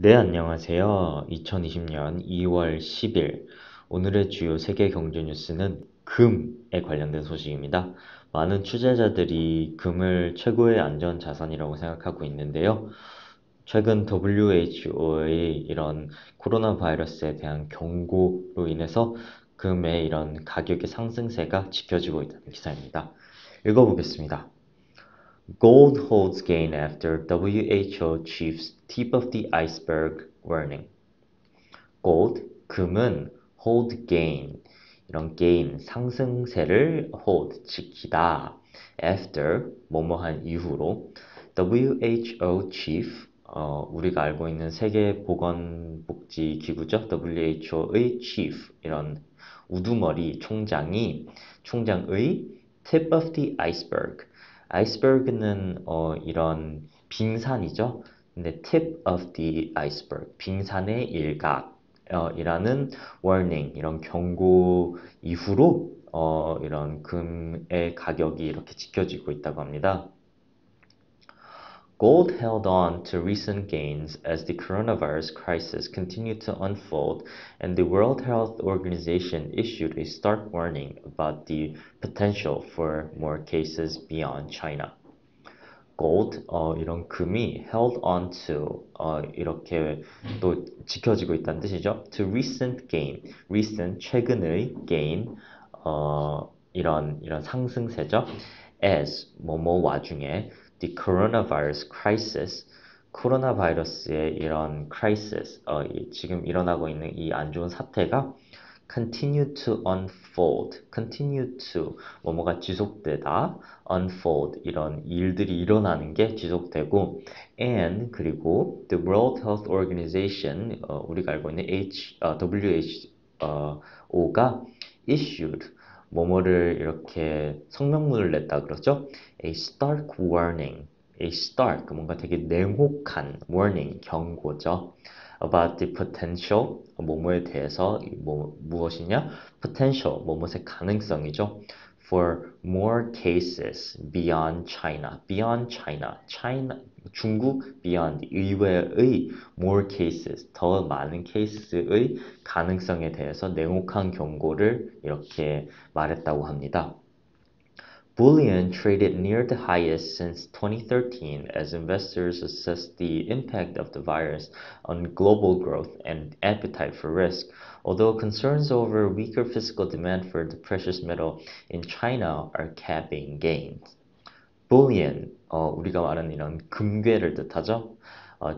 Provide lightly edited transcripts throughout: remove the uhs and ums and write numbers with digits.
네, 안녕하세요. 2020년 2월 10일 오늘의 주요 세계 경제 뉴스는 금에 관련된 소식입니다. 많은 투자자들이 금을 최고의 안전 자산이라고 생각하고 있는데요. 최근 WHO의 이런 코로나 바이러스에 대한 경고로 인해서 금의 이런 가격의 상승세가 지켜지고 있다는 기사입니다. 읽어보겠습니다. Gold holds gain after WHO chief's tip of the iceberg warning. Gold, 금은 hold gain, 이런 gain, 상승세를 hold, 지키다. After, 뭐뭐한 이후로 WHO chief, 우리가 알고 있는 세계보건복지기구죠. WHO의 chief, 이런 우두머리 총장의 tip of the iceberg. 아이스버그는 이런 빙산이죠. 근데 tip of the iceberg, 빙산의 일각 이라는 warning, 이런 경고 이후로 이런 금의 가격이 이렇게 지켜지고 있다고 합니다. Gold held on to recent gains as the coronavirus crisis continued to unfold, and the World Health Organization issued a stark warning about the potential for more cases beyond China. Gold, 이런 금이 held on to, 이렇게 또 지켜지고 있다는 뜻이죠. To recent gain, recent, 최근의 gain, 이런 상승세죠. As, 뭐뭐 와중에, the coronavirus crisis, 코로나 바이러스의 이런 crisis, 지금 일어나고 있는 이 안 좋은 사태가 continue to unfold, continue to, 뭐뭐가 지속되다, unfold, 이런 일들이 일어나는 게 지속되고, and, 그리고 the World Health Organization, 우리가 알고 있는 WHO가 issued, 뭐뭐를 이렇게 성명문을 냈다 그러죠? A stark warning, a stark, 뭔가 되게 냉혹한 warning, 경고죠. About the potential, 뭐뭐에 대해서 무엇이냐? Potential, 뭐뭐의 가능성이죠. For more cases beyond China, beyond China, China, 중국 beyond, 이외의 more cases, 더 많은 케이스의 가능성에 대해서 냉혹한 경고를 이렇게 말했다고 합니다. Bullion traded near the highest since 2013 as investors assess the impact of the virus on global growth and appetite for risk, although concerns over weaker physical demand for the precious metal in China are capping gains. Bullion, 우리가 말하는 이런 금괴를 뜻하죠.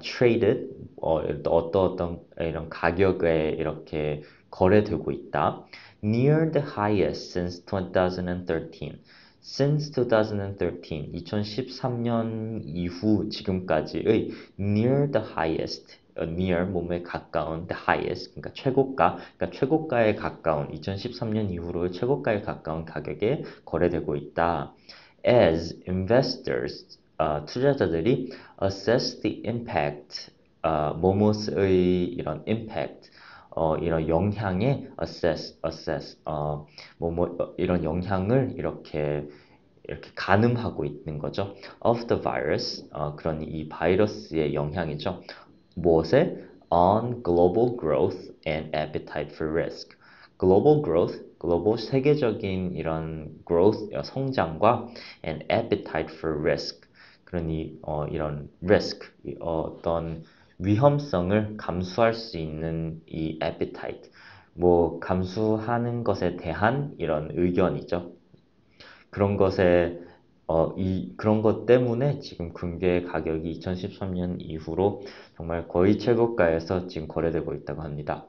Traded, 어떤 이런 가격에 이렇게 거래되고 있다. Near the highest since 2013. Since 2013, 2013년 이후 지금까지의 near the highest, near 몸에 가까운 the highest, 그러니까 최고가, 그러니까 최고가에 가까운 2013년 이후로의 최고가에 가까운 가격에 거래되고 있다. As investors, 투자자들이 assess the impact, 뭐뭐의 이런 impact, 이런 영향에 assess, 이런 영향을 이렇게 가늠하고 있는 거죠. Of the virus, 그러니 이 바이러스의 영향이죠. 무엇에? On global growth and appetite for risk. Global growth, 글로벌 세계적인 이런 growth, 성장과 and appetite for risk. 그러니 이런 risk, 어떤 위험성을 감수할 수 있는 이 appetite, 뭐 감수하는 것에 대한 이런 의견이죠. 그런 것에 그런 것 때문에 지금 금괴 가격이 2013년 이후로 정말 거의 최고가에서 지금 거래되고 있다고 합니다.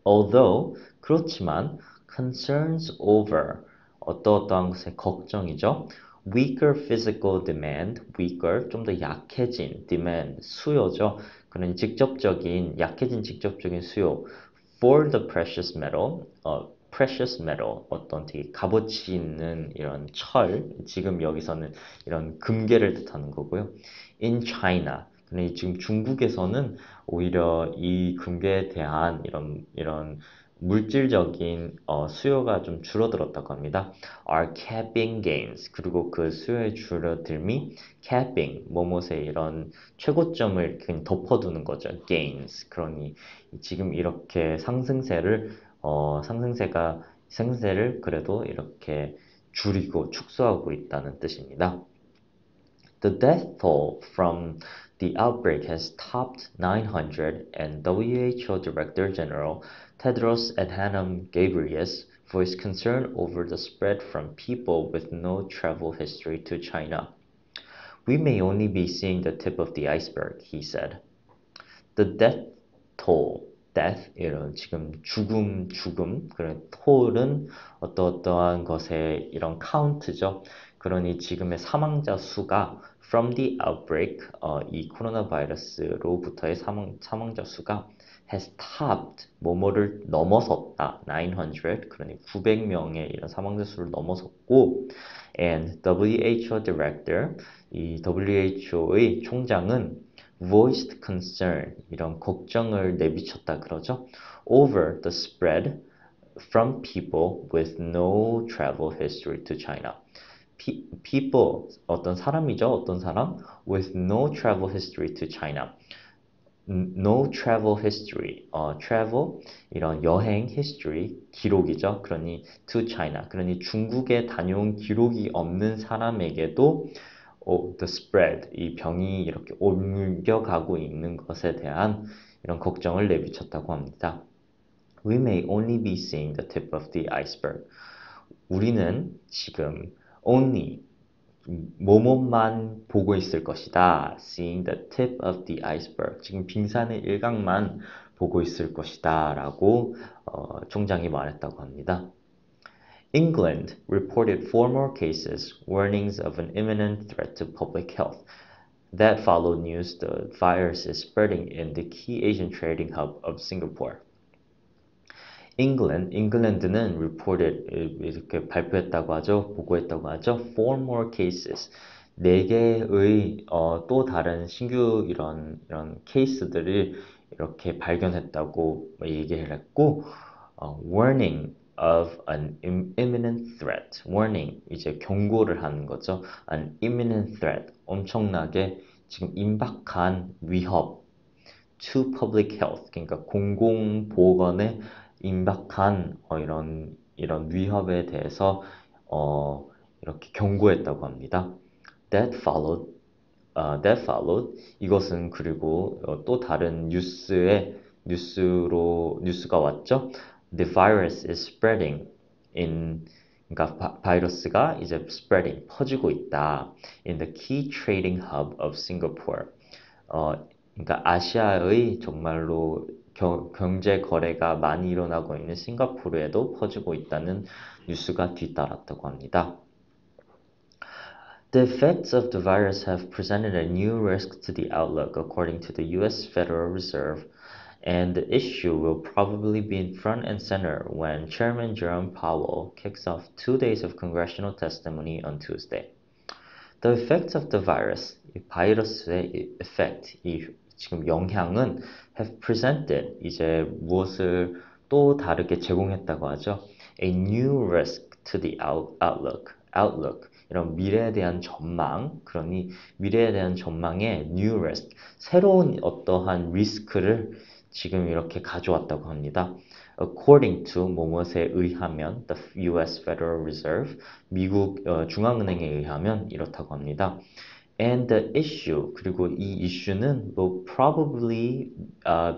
Although, 그렇지만 concerns over, 어떠한 것의 걱정이죠. Weaker physical demand, weaker, 좀 더 약해진, demand, 수요죠. 그런 약해진 직접적인 수요. For the precious metal, precious metal, 어떤 되게 값어치 있는 이런 철, 지금 여기서는 이런 금괴를 뜻하는 거고요. In China, 근데 지금 중국에서는 오히려 이 금괴에 대한 이런 물질적인 수요가 좀 줄어들었다고 합니다. are capping gains. 그리고 그 수요의 줄어들미 capping, 뭐뭇의 이런 최고점을 그냥 덮어두는 거죠. gains. 그러니 지금 이렇게 상승세를 그래도 이렇게 줄이고 축소하고 있다는 뜻입니다. The death toll from the outbreak has topped 900, and WHO Director General Tedros Adhanom Ghebreyesus voiced concern over the spread from people with no travel history to China. We may only be seeing the tip of the iceberg, he said. The death toll, death 이런 지금 죽음 그런 toll은 어떠한 것의 이런 카운트죠. 그러니 지금의 사망자 수가 from the outbreak 이 코로나 바이러스로부터의 사망자 수가 has topped 뭐뭐를 넘어섰다 900 그러니 900명의 이런 사망자 수를 넘어섰고 and WHO director 이 WHO의 총장은 voiced concern 이런 걱정을 내비쳤다 그러죠. over the spread from people with no travel history to China. people 어떤 사람이죠. 어떤 사람 with no travel history to China. no travel history. travel 이런 여행 history 기록이죠. 그러니 to China. 그러니 중국에 다녀온 기록이 없는 사람에게도 the spread, 이 병이 이렇게 옮겨가고 있는 것에 대한 이런 걱정을 내비쳤다고 합니다. We may only be seeing the tip of the iceberg. 우리는 지금 only 뭐뭐만 보고 있을 것이다. Seeing the tip of the iceberg. 지금 빙산의 일각만 보고 있을 것이다. 라고 총장이 말했다고 합니다. England reported 4 more cases, warnings of an imminent threat to public health. That followed news the virus is spreading in the key Asian trading hub of Singapore. 잉글랜드는 reported 이렇게 발표했다고 하죠, 보고했다고 하죠. 4 more cases, 4개의 또 다른 신규 이런 케이스들을 이렇게 발견했다고 얘기를 했고, warning of an imminent threat. warning 이제 경고를 하는 거죠. an imminent threat 엄청나게 지금 임박한 위협 to public health 그러니까 공공보건에 임박한 이런 위협에 대해서 이렇게 경고했다고 합니다. That followed 이것은 그리고 또 다른 뉴스가 왔죠. The virus is spreading 그러니까 바이러스가 이제 spreading 퍼지고 있다. In the key trading hub of Singapore. 그러니까 아시아의 정말로 경제 거래가 많이 일어나고 있는 싱가포르에도 퍼지고 있다는 뉴스가 뒤따랐다고 합니다. The effects of the virus have presented a new risk to the outlook, according to the U.S. Federal Reserve, and the issue will probably be in front and center when Chairman Jerome Powell kicks off 2 days of congressional testimony on Tuesday. The effects of the virus, 이 바이러스의 effect, 이 지금 영향은 have presented, 이제 무엇을 또 다르게 제공했다고 하죠. A new risk to the outlook, 이런 미래에 대한 전망, 그러니 미래에 대한 전망에 new risk, 새로운 어떠한 리스크를 지금 이렇게 가져왔다고 합니다. According to 뭐뭇에 의하면, the U.S. Federal Reserve, 미국 중앙은행에 의하면 이렇다고 합니다. And the issue, 그리고 이 이슈는 will probably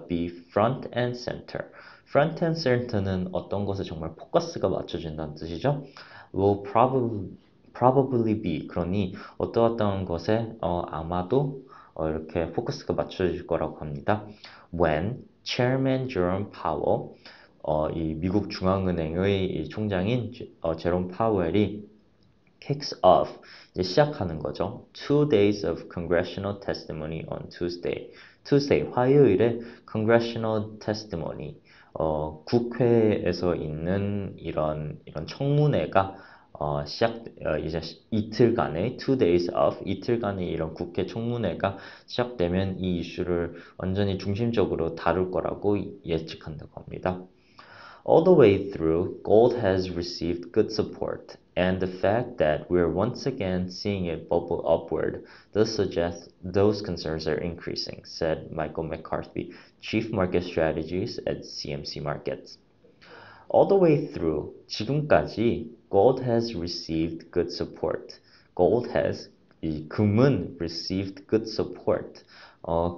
be front and center. Front and center는 어떤 것에 정말 포커스가 맞춰진다는 뜻이죠. Will probably be, 그러니 어떠한 것에 아마도 이렇게 포커스가 맞춰질 거라고 합니다. When Chairman Jerome Powell, 이 미국 중앙은행의 이 총장인 제롬 파웰이 kicks off, 이제 시작하는 거죠. 2 days of congressional testimony on Tuesday. 화요일에 congressional testimony, 국회에서 있는 이런 청문회가 이제 이틀간의 2 days of 이틀간의 이런 국회 청문회가 시작되면 이 이슈를 완전히 중심적으로 다룰 거라고 예측한다고 합니다. All the way through, gold has received good support, and the fact that we're once again seeing it bubble upward does suggest those concerns are increasing, said Michael McCarthy, Chief Market Strategist at CMC Markets. All the way through, 지금까지 gold has received good support. Gold has, 이 금은 received good support.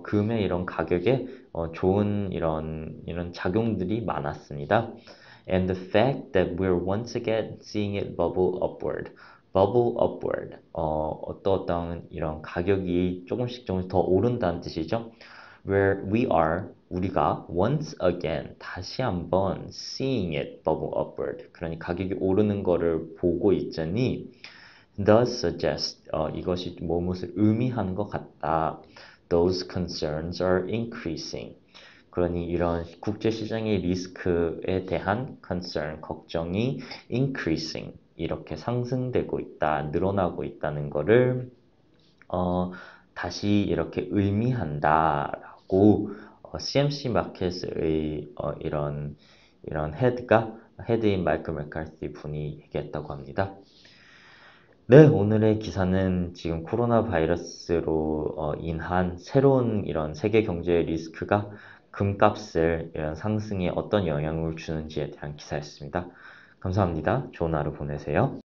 금의 이런 가격에 좋은 이런 작용들이 많았습니다. And the fact that we're once again seeing it bubble upward. bubble upward. 어떤 이런 가격이 조금씩 더 오른다는 뜻이죠. Where we are, 우리가 once again, 다시 한번 seeing it bubble upward. 그러니 가격이 오르는 거를 보고 있자니 does suggest, 이것이 무엇을 의미하는 것 같다. Those concerns are increasing. 그러니 이런 국제시장의 리스크에 대한 concern, 걱정이 increasing, 이렇게 상승되고 있다, 늘어나고 있다는 것을 다시 이렇게 의미한다라고 CMC 마켓의 이런 헤드인 마이클 맥카티 분이 얘기했다고 합니다. 네, 오늘의 기사는 지금 코로나 바이러스로 인한 새로운 이런 세계 경제 리스크가 금값을 이런 상승에 어떤 영향을 주는지에 대한 기사였습니다. 감사합니다. 좋은 하루 보내세요.